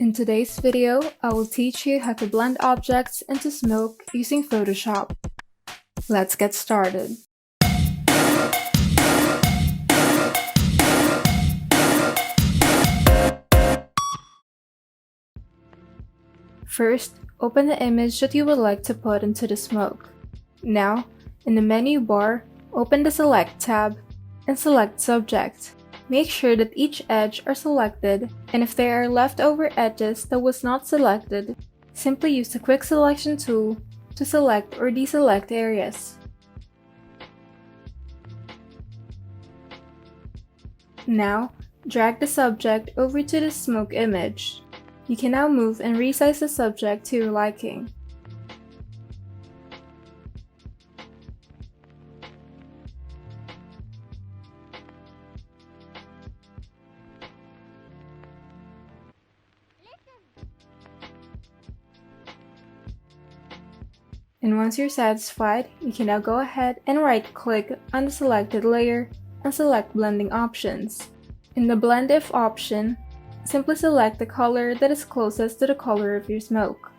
In today's video, I will teach you how to blend objects into smoke using Photoshop. Let's get started. First, open the image that you would like to put into the smoke. Now, in the menu bar, open the Select tab and select Subject. Make sure that each edge are selected, and if there are leftover edges that was not selected, simply use the Quick Selection tool to select or deselect areas. Now, drag the subject over to the smoke image. You can now move and resize the subject to your liking. And once you're satisfied, you can now go ahead and right-click on the selected layer and select Blending Options. In the Blend If option, simply select the color that is closest to the color of your smoke.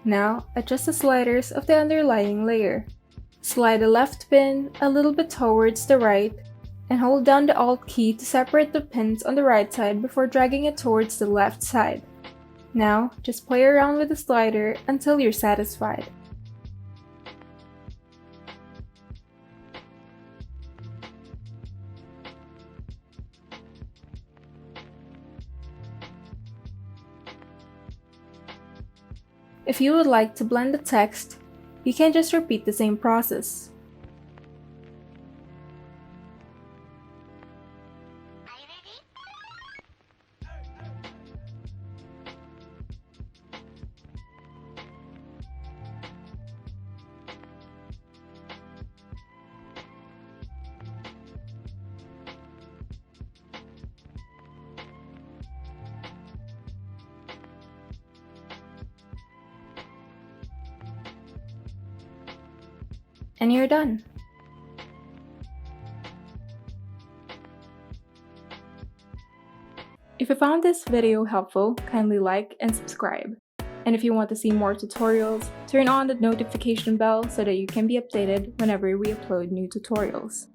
Now, adjust the sliders of the underlying layer. Slide the left pin a little bit towards the right, and hold down the Alt key to separate the pins on the right side before dragging it towards the left side. Now, just play around with the slider until you're satisfied. If you would like to blend the text, you can just repeat the same process. And you're done. If you found this video helpful, kindly like and subscribe. And if you want to see more tutorials, turn on the notification bell so that you can be updated whenever we upload new tutorials.